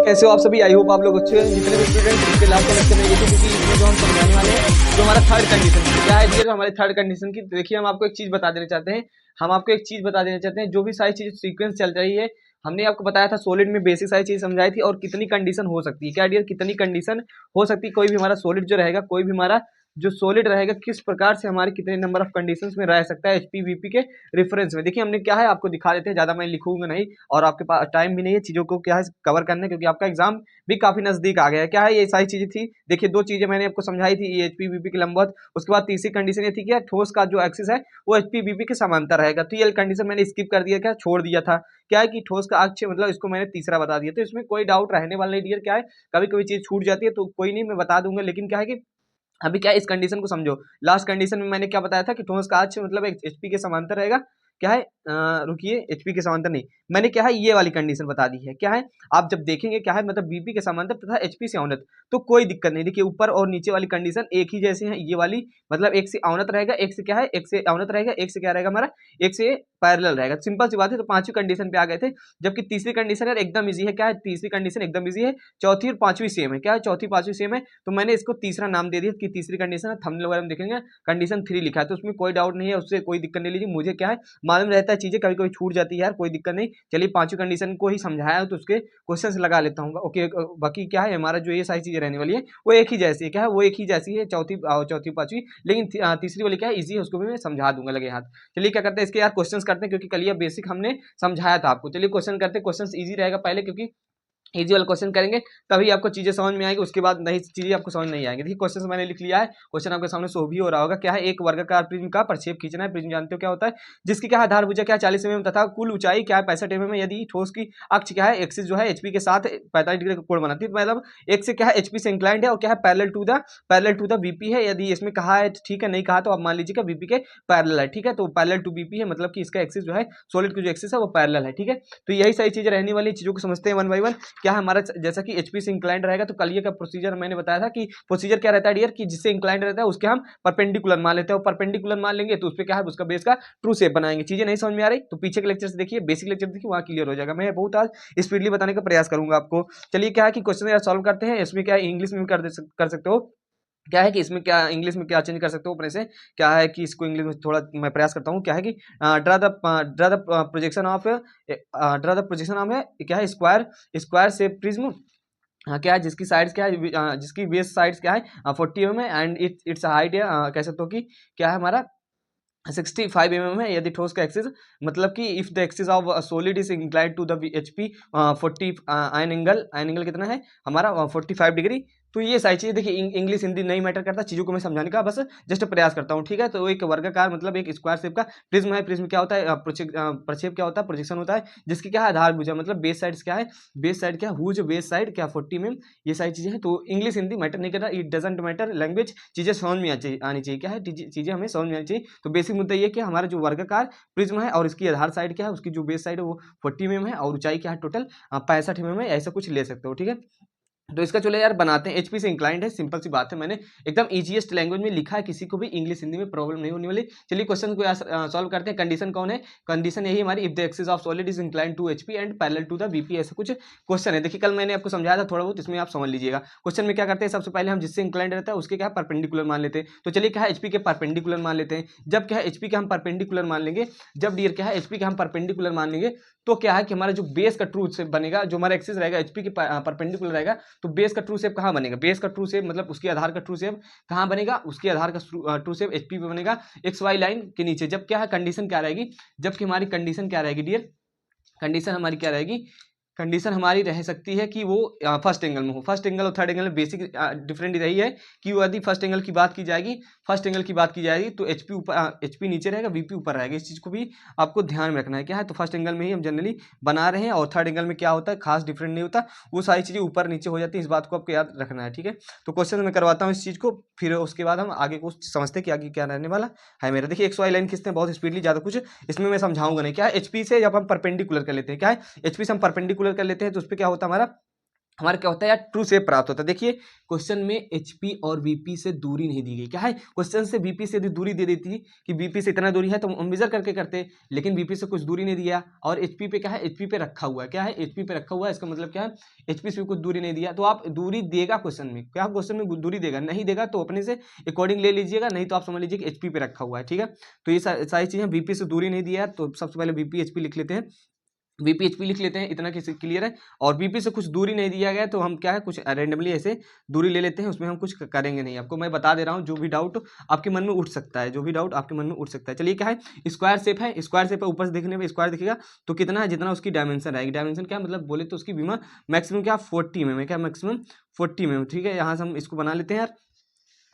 कैसे हो आप सभी। आई होप आप लोग अच्छे हैं। जितने भी स्टूडेंट्स इसके लास्ट के लेक्चर में ये थे, क्योंकि इसमें जो हम समझाने वाले हैं जो हमारा थर्ड कंडीशन की क्या है डियर, हमारे थर्ड कंडीशन की। देखिए हम आपको एक चीज बता देना चाहते हैं, जो भी सारी चीज सीक्वेंस चल रही है। हमने आपको बताया था सॉलिड में बेसिक सारी चीज समझाई थी, और कितनी कंडीशन हो सकती है क्या डियर, कितनी कंडीशन हो सकती है। कोई भी हमारा सॉलिड जो रहेगा, कोई भी हमारा जो सॉलिड रहेगा, किस प्रकार से हमारे कितने नंबर ऑफ कंडीशंस में रह सकता है एचपी वीपी के रेफरेंस में। देखिए हमने क्या है आपको दिखा देते हैं, ज्यादा मैं लिखूंगा नहीं, और आपके पास टाइम भी नहीं है चीजों को क्या है कवर करने, क्योंकि आपका एग्जाम भी काफी नजदीक आ गया है। क्या है ये सारी चीजें थी। देखिए दो चीजें मैंने आपको समझाई थी, एचपी वीपी के लंबवत। उसके बाद तीसरी कंडीशन ये थी कि ठोस का जो एक्सिस है वो एचपी वीपी के समांतर रहेगा। तो ये कंडीशन मैंने स्किप कर दिया, क्या छोड़ दिया था। क्या है कि ठोस का अक्ष मतलब इसको मैंने तीसरा बता दिया, तो इसमें कोई डाउट रहने वाला नहीं डियर। क्या है कभी कभी चीज छूट जाती है तो कोई नहीं, मैं बता दूंगा। लेकिन क्या है कि अभी क्या है इस कंडीशन को समझो। लास्ट कंडीशन में मैंने क्या बताया था कि ठोस का अक्ष मतलब एक एचपी के समांतर रहेगा। क्या है रुकिए, एचपी के समांतर नहीं, मैंने क्या है ये वाली कंडीशन बता दी है। क्या है आप जब देखेंगे क्या है मतलब बीपी के समांतर तथा एचपी से अवनत, तो कोई दिक्कत नहीं। देखिए ऊपर और नीचे वाली कंडीशन एक ही जैसे है। ये वाली मतलब एक से अवनत रहेगा, एक से क्या है एक से अवनत रहेगा, एक से क्या रहेगा हमारा एक से पैरेलल रहेगा। सिंपल सी बात है। तो पांचवी कंडीशन पे आ गए थे, जबकि तीसरी कंडीशन यार एकदम इजी है। क्या है तीसरी कंडीशन एकदम इजी है, चौथी और पांचवी सेम है। क्या है चौथी पांचवी सेम है, तो मैंने इसको तीसरा नाम दे दिया कि तीसरी कंडीशन है। थंबनेल वगैरह में देखेंगे कंडीशन 3 लिखा है, तो उसमें कोई डाउट नहीं है, उससे कोई दिक्कत नहीं लीजिए। मुझे क्या है मालूम रहता है, चीजें कभी कभी छूट जाती है यार, कोई दिक्कत नहीं। चलिए पांचवी कंडीशन को ही समझाया है तो उसके क्वेश्चन लगा लेता हूँ। ओके बाकी क्या है हमारा जो ये सारी चीजें रहने वाली है वो एक ही जैसी है। क्या है वो एक ही जैसी है, चौथी पांचवी। लेकिन तीसरी वाली क्या है इजी है, उसको भी मैं समझा दूंगा लगे हाथ। चलिए क्या करते हैं इसके यार क्वेश्चंस करते हैं, क्योंकि कल ये बेसिक हमने समझाया था आपको। चलिए क्वेश्चन करते हैं, क्वेश्चन इजी रहेगा पहले, क्योंकि इजी वाला क्वेश्चन करेंगे तभी आपको चीजें समझ में आएगी, उसके बाद नहीं चीजें आपको समझ नहीं आएंगी। देखिए क्वेश्चन मैंने लिख लिया है, क्वेश्चन आपके सामने शो भी हो रहा होगा। क्या है एक वर्गाकार प्रिज्म का प्रक्षेप खींचना है। प्रिज्म जानते हो क्या होता है, जिसकी क्या है आधार भुजा क्या 40 mm तथा कुल ऊंचाई क्या है 65 mm। यदि ठोस की अक्ष क्या है एक्सिस जो है एचपी के साथ 45 डिग्री का कोण बनाती है, तो मतलब एक से क्या है एचपी से इंक्लाइंड है, और क्या है पैरेलल टू द बीपी है। यदि इसमें कहा है ठीक है, नहीं कहा तो आप मान लीजिएगा बीपी के पैरेलल है। ठीक है तो पैरेलल टू बीपी है, मतलब कि इसका एक्सिस जो है सॉलिड की जो एक्सिस है वो पैरेलल है। ठीक है तो यही सारी चीजें रहने वाली चीजों को समझते हैं वन बाई वन। क्या हमारा जैसा कि एचपी से इंक्लाइंड रहेगा, तो कल का प्रोसीजर मैंने बताया था कि प्रोसीजर क्या रहता है डियर, कि जिससे इंक्लाइंड रहता है उसके हम परपेंडिकुलर मान लेते हैं, और परपेंडिकुलर मान लेंगे तो उस पर क्या है उसका बेस का ट्रू शेप बनाएंगे। चीजें नहीं समझ में आ रही तो पीछे के लेक्चर से देखिए, बेसिक लेक्चर देखिए, वहां क्लियर हो जाएगा। मैं बहुत आज स्पीडली बताने का प्रयास करूंगा आपको। चलिए क्या है कि क्वेश्चन सॉल्व करते हैं। इसमें क्या है इंग्लिश में कर सकते हो। क्या है कि इसमें क्या इंग्लिश में क्या चेंज कर सकते हो अपने से। क्या है कि इसको इंग्लिश में थोड़ा मैं प्रयास करता हूँ। क्या है कि ड्रा द प्रोजेक्शन ऑफ है क्या है स्क्वायर शेप प्रिज्म। हाँ क्या है जिसकी साइड्स क्या है जिसकी बेस साइड्स क्या है 40 mm है, एंड इट्स हाइट है कह सकते हो कि क्या है हमारा 65 mm है। यदि ठोस का एक्सिस मतलब कि if the axis of solid is inclined to the HP 40 आयन एंगल कितना है हमारा 45 डिग्री। तो ये सारी चीजें देखिए इंग्लिश हिंदी नहीं मैटर करता, चीजों को मैं समझाने का बस जस्ट प्रयास करता हूँ। ठीक है तो एक वर्गाकार मतलब एक स्क्वायर शेप का प्रिज्म है। प्रिज्म क्या होता है प्रक्षेप क्या होता है प्रोजेक्शन होता है, जिसकी क्या है आधार भुजा मतलब बेस साइड क्या है, बेस साइड क्या हुज बेस साइड क्या 40 mm। ये सारी चीजें हैं, तो इंग्लिश हिंदी मैटर नहीं करता, इट डजेंट मैटर। लैंग्वेज चीजें समझ में आनी चाहिए। क्या है चीजें हमें समझ में आनी चाहिए। तो बेसिक मुद्दा ये कि हमारा जो वर्गाकार प्रिज्म है और इसकी आधार साइड क्या है, उसकी जो बेस साइड है वो 40 mm है, और ऊंचाई क्या है टोटल 65 mm है। ऐसा कुछ ले सकते हो। ठीक है तो इसका चलो यार बनाते हैं। एचपी से इंक्लाइंड है, सिंपल सी बात है, मैंने एकदम इजीएस्ट लैंग्वेज में लिखा है, किसी को भी इंग्लिश हिंदी में प्रॉब्लम नहीं होने वाली। चलिए क्वेश्चन को सॉल्व करते हैं। कंडीशन कौन है, कंडीशन यही हमारी, if the axis of solid is inclined to HP and parallel to the BP. ऐसा कुछ क्वेश्चन है। देखिए कल मैंने आपको समझाया था थोड़ा बहुत, इसमें आप समझ लीजिएगा। क्वेश्चन में क्या करते हैं, सबसे पहले हम जिससे इंक्लाइंड रहता है उसके क्या परपेंडिकुलर मान लेते हैं। तो चलिए क्या है एचपी के परपेंडिकुलर मान लेते हैं। जब क्या है एचपी के हम परपेंडिकुलर मान लेंगे, जब डियर क्या है एचपी के हम परपेंडिकुलर मान लेंगे, तो क्या है कि हमारा जो बेस का ट्रू शेप बनेगा, जो हमारा एक्सिस रहेगा एचपी के परपेंडिकुलर रहेगा, तो बेस का ट्रू शेप कहाँ बनेगा, बेस का ट्रू शेप मतलब उसके आधार का ट्रू शेप कहाँ बनेगा, उसके आधार का ट्रू शेप एचपी पे बनेगा एक्स वाई लाइन के नीचे। जब क्या है कंडीशन क्या रहेगी, जबकि हमारी कंडीशन क्या रहेगी डियर, कंडीशन हमारी क्या रहेगी, कंडीशन हमारी रह सकती है कि वो फर्स्ट एंगल में हो। फर्स्ट एंगल और थर्ड एंगल में बेसिक डिफरेंट यही है कि यदि फर्स्ट एंगल की बात की जाएगी, फर्स्ट एंगल की बात की जाएगी तो एचपी ऊपर एचपी नीचे रहेगा, वीपी ऊपर रहेगा। इस चीज़ को भी आपको ध्यान में रखना है। क्या है तो फर्स्ट एंगल में ही हम जनरली बना रहे हैं, और थर्ड एंगल में क्या होता है खास डिफरेंट नहीं होता, वो सारी चीज़ें ऊपर नीचे हो जाती है। इस बात को आपको याद रखना है। ठीक है तो क्वेश्चन में करवाता हूँ इस चीज़ को, फिर उसके बाद हम आगे को समझते हैं कि आगे क्या रहने वाला है मेरा। देखिए एक्स वाई लाइन खींचते हैं बहुत स्पीडली, ज़्यादा कुछ इसमें मैं समझाऊंगा नहीं। क्या है एचपी से जब हम परपेंडिकुलर कर लेते हैं, क्या है एचपी से हम परपेंडिकुलर कर लेते हैं तो उस पर क्या होता है हमारा हमारा क्या होता है यार, ट्रू शेप प्राप्त होता है। देखिए क्वेश्चन में एचपी और वीपी से दूरी नहीं दी गई, क्या है क्वेश्चन से वीपी से यदि दूरी दे देती कि वीपी से इतना दूरी है तो हम मेजर करके करते, लेकिन वीपी से कुछ दूरी नहीं दिया और एचपी पे क्या है, एचपी पे रखा हुआ है, क्या है एचपी पे रखा हुआ है, इसका मतलब क्या है एचपी से कुछ दूरी नहीं दिया। तो आप दूरी देगा क्वेश्चन में, क्या क्वेश्चन में दूरी देगा, नहीं देगा तो अपने से अकॉर्डिंग ले लीजिएगा, नहीं तो आप समझ लीजिए कि एचपी पे रखा हुआ है, ठीक है। तो ये सारी चीजें, वीपी से दूरी नहीं दिया तो सबसे पहले वीपी एचपी लिख लेते हैं, वीपीएचपी लिख लेते हैं, इतना किसी क्लियर है। और वीपी से कुछ दूरी नहीं दिया गया तो हम क्या है कुछ रैंडमली ऐसे दूरी ले लेते हैं, उसमें हम कुछ करेंगे नहीं। आपको मैं बता दे रहा हूँ, जो भी डाउट आपके मन में उठ सकता है, जो भी डाउट आपके मन में उठ सकता है। चलिए क्या है, स्क्वायर शेप है, स्क्वायर शेप है, ऊपर से देखने में स्क्वायर दिखेगा तो कितना है, जितना उसकी डायमेंशन रहेगी। डायमेंशन क्या मतलब बोले तो उसकी बीमा मैक्सिमम क्या 40 में क्या मैक्सिमम 40 में, ठीक है। यहाँ से हम इसको बना लेते हैं यार,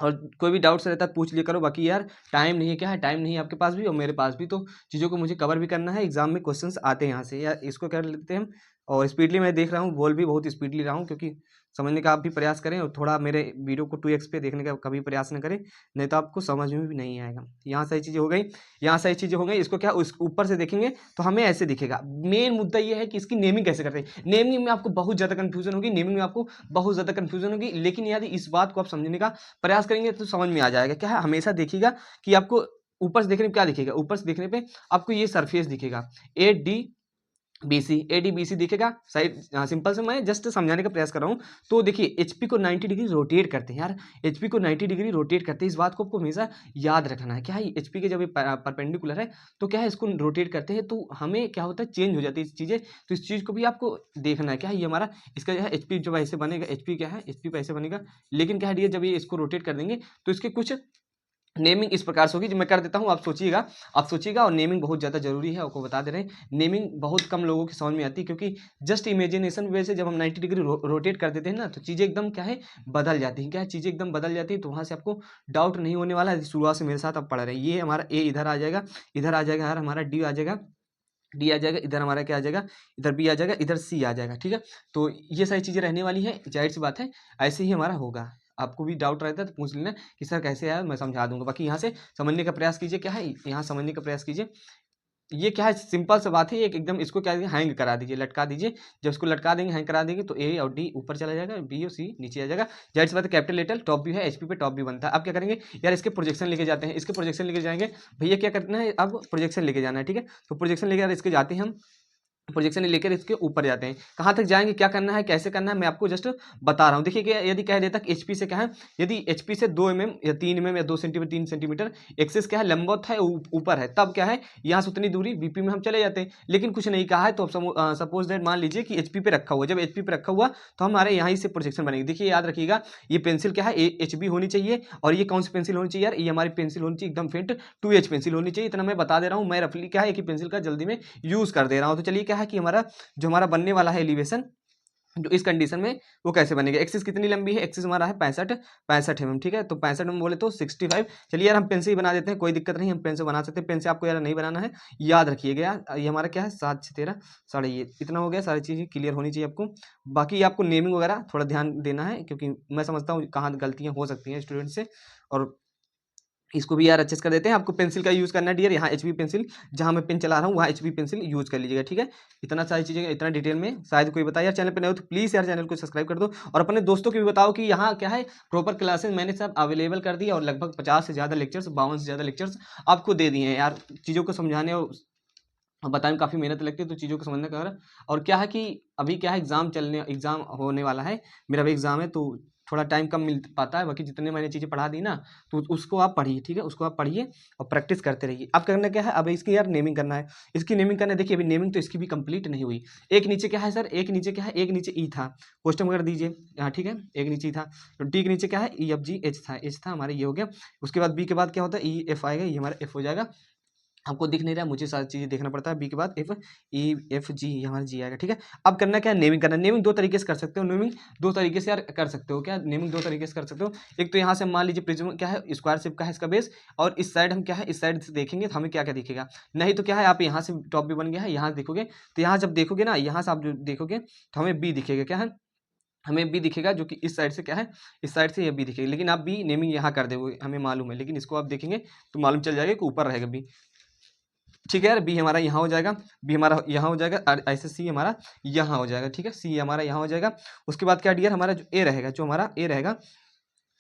और कोई भी डाउट्स रहता है पूछ लिया करो। बाकी यार टाइम नहीं है, क्या है टाइम नहीं है आपके पास भी और मेरे पास भी, तो चीज़ों को मुझे कवर भी करना है, एग्जाम में क्वेश्चंस आते हैं यहाँ से, या इसको कर लेते हैं हम। और स्पीडली मैं देख रहा हूँ, बोल भी बहुत स्पीडली रहा हूँ, क्योंकि समझने का आप भी प्रयास करें और थोड़ा मेरे वीडियो को 2x पे देखने का कभी प्रयास न करें, नहीं तो आपको समझ में भी नहीं आएगा। यहाँ सही चीज़ें हो गई, यहाँ सही चीज़ें हो गई, इसको क्या उस ऊपर से देखेंगे तो हमें ऐसे दिखेगा। मेन मुद्दा ये है कि इसकी नेमिंग कैसे करते हैं। नेमिंग में आपको बहुत ज़्यादा कन्फ्यूजन होगी, नेमिंग में आपको बहुत ज़्यादा कन्फ्यूजन होगी, लेकिन यदि इस बात को आप समझने का प्रयास करेंगे तो समझ में आ जाएगा। क्या है, हमेशा देखिएगा कि आपको ऊपर से देखने पे क्या दिखेगा, ऊपर से देखने पे आपको ये सरफेस दिखेगा, ए डी बी सी दिखेगा। साइड सिंपल से मैं जस्ट समझाने का प्रयास कर रहा हूँ। तो देखिए एचपी को 90 डिग्री रोटेट करते हैं यार, एचपी को 90 डिग्री रोटेट करते हैं, इस बात को आपको हमेशा याद रखना है। क्या है एचपी के जब ये परपेंडिकुलर है तो क्या है इसको रोटेट करते हैं तो हमें क्या होता है चेंज हो जाती है चीज़ें, तो इस चीज़ को भी आपको देखना है। क्या है ये हमारा इसका जो है एचपी जब ऐसे बनेगा, एचपी क्या है एचपी ऐसे बनेगा, लेकिन क्या है जब ये इसको रोटेट कर देंगे तो इसके कुछ नेमिंग इस प्रकार से होगी, जो मैं कर देता हूँ आप सोचिएगा। और नेमिंग बहुत ज़्यादा जरूरी है, आपको बता दे रहे हैं। नेमिंग बहुत कम लोगों की समझ में आती है, क्योंकि जस्ट इमेजिनेशन वे से जब हम 90 डिग्री रोटेट कर देते हैं ना तो चीज़ें एकदम क्या है बदल जाती हैं। क्या है चीज़ें एकदम बदल जाती है, तो वहाँ से आपको डाउट नहीं होने वाला है। शुरुआत से मेरे साथ आप पढ़ रहे हैं। ये हमारा ए इधर आ जाएगा, इधर आ जाएगा यार हमारा डी आ जाएगा, डी आ जाएगा, इधर हमारा क्या आ जाएगा, इधर बी आ जाएगा, इधर सी आ जाएगा, ठीक है। तो ये सारी चीज़ें रहने वाली है, जाहिर सी बात है ऐसे ही हमारा होगा। आपको भी डाउट रहता है तो पूछ लेना कि सर कैसे आया, मैं समझा दूंगा। बाकी यहाँ से समझने का प्रयास कीजिए, क्या है यहाँ समझने का प्रयास कीजिए। ये क्या है सिंपल सा बात है, एक एकदम इसको क्या हैंग करा दीजिए, लटका दीजिए। जब इसको लटका देंगे, हैंग करा देंगे तो ए और डी ऊपर चला जाएगा, बी और सी नीचे आ जाएगा। जाहिर सी बात है कैपिटल लेटर टॉप व्यू है, एचपी पे टॉप व्यू बनता है। अब क्या करेंगे यार, इसके प्रोजेक्शन लेके जाते हैं, इसके प्रोजेक्शन लेके जाएंगे भैया, क्या करना है अब प्रोजेक्शन लेके जाना है, ठीक है। तो प्रोजेक्शन लेके इसके जाते हैं हम, प्रोजेक्शन लेकर इसके ऊपर जाते हैं। कहाँ तक जाएंगे, क्या करना है, कैसे करना है, मैं आपको जस्ट बता रहा हूँ। देखिए कि यदि कह देता कि एचपी से क्या है, यदि एचपी से 2 mm या 3 mm या 2 सेंटीमीटर 3 सेंटीमीटर एक्सेस क्या है लंबवत है ऊपर है, तब क्या है यहाँ से उतनी दूरी बीपी में हम चले जाते हैं। लेकिन कुछ नहीं कहा है तो सपोज दैट मान लीजिए कि एचपी पे रखा हुआ, जब एचपी पे रखा हुआ तो हमारे यहाँ से प्रोजेक्शन बनेगी। देखिए याद रखिएगा, ये पेंसिल क्या है एचबी होनी चाहिए, और ये कौन सी पेंसिल होनी चाहिए यार, ये हमारी पेंसिल होनी चाहिए एकदम फेंट 2H पेंसिल होनी चाहिए। इतना मैं बता दे रहा हूँ, मैं रफली क्या है कि पेंसिल का जल्दी में यूज कर दे रहा हूँ। तो चलिए क्या है कि हमारा जो हमारा बनने वाला है एलिवेशन, जो इस कंडीशन में वो कैसे बनेगा। एक्सिस कितनी लंबी है, एक्सिस हमारा है 65 mm, ठीक है। तो 65 mm बोले तो 65। चलिए यार हम पेन से ही बना देते हैं, कोई दिक्कत नहीं, हम पेन से बना सकते हैं। पेन से आपको यार नहीं बनाना है, याद रखिएगा यार। ये हमारा क्या है 7 6 13 साढ़े, ये इतना हो गया, सारी चीज़ें क्लियर होनी चाहिए आपको। बाकी आपको नेमिंग वगैरह थोड़ा ध्यान देना है, क्योंकि मैं समझता हूँ कहाँ गलतियाँ हो सकती हैं स्टूडेंट से, और इसको भी यार अच्छे से कर देते हैं। आपको पेंसिल का यूज़ करना है डियर, यहाँ एचबी पेंसिल, जहाँ मैं पेन चला रहा हूँ वहाँ एचबी पेंसिल यूज़ कर लीजिएगा, ठीक है। इतना सारी चीज़ें इतना डिटेल में शायद कोई बताया। यार चैनल पे नए हो तो प्लीज़ यार चैनल को सब्सक्राइब कर दो, और अपने दोस्तों को भी बताओ कि यहाँ क्या है प्रॉपर क्लासेस मैंने सब अवेलेबल कर दी, और लगभग 50 से ज़्यादा लेक्चर्स, 52 से ज़्यादा लेक्चर्स आपको दे दिए हैं यार। चीज़ों को समझाने और बताने में काफ़ी मेहनत लगती है, तो चीज़ों को समझने का। और क्या है कि अभी क्या है एग्ज़ाम होने वाला है, मेरा भी एग्ज़ाम है, तो थोड़ा टाइम कम मिल पाता है। बाकी जितने मैंने चीज़ें पढ़ा दी ना, तो उसको आप पढ़िए, ठीक है, उसको आप पढ़िए और प्रैक्टिस करते रहिए। अब करना क्या है, अब इसकी यार नेमिंग करना है, इसकी नेमिंग करना है। देखिए अभी नेमिंग तो इसकी भी कंप्लीट नहीं हुई। एक नीचे क्या है सर, एक नीचे क्या है, एक नीचे ई था, क्वेश्चन कर दीजिए यहाँ, ठीक है। एक नीचे ई था, तो डी के नीचे क्या है ई एफ जी एच था, एच था हमारा, ये हो गया। उसके बाद बी के बाद क्या होता है ई एफ आएगा, ये हमारा एफ हो जाएगा। आपको दिख नहीं रहा है, मुझे सारी चीज़ें देखना पड़ता है। बी के बाद एफ, ई एफ जी, ये हमारा जी आएगा, ठीक है। अब करना क्या है, नेमिंग करना है। नेमिंग दो तरीके से कर सकते हो, नेमिंग दो तरीके से यार कर सकते हो। क्या नेमिंग दो तरीके से कर सकते हो, एक तो यहाँ से मान लीजिए प्रिज्म क्या है स्क्वायर शेप का है इसका बेस, और इस साइड हम क्या है इस साइड से देखेंगे तो हमें क्या क्या दिखेगा। नहीं तो क्या है आप यहाँ से टॉप भी बन गया है, यहाँ देखोगे तो यहाँ जब देखोगे ना, यहाँ से आप जो देखोगे तो हमें बी दिखेगा, क्या है हमें बी दिखेगा, जो कि इस साइड से क्या है इस साइड से ये बी दिखेगा। लेकिन आप बी नेमिंग यहाँ कर दोगे, हमें मालूम है, लेकिन इसको आप देखेंगे तो मालूम चल जाएगा कि ऊपर रहेगा बी। ठीक है यार, बी हमारा यहाँ हो जाएगा, बी हमारा यहाँ हो जाएगा, और ऐसे सी हमारा यहाँ हो जाएगा। ठीक है, सी हमारा यहाँ हो जाएगा। उसके बाद क्या डियर, हमारा जो ए रहेगा, जो हमारा ए रहेगा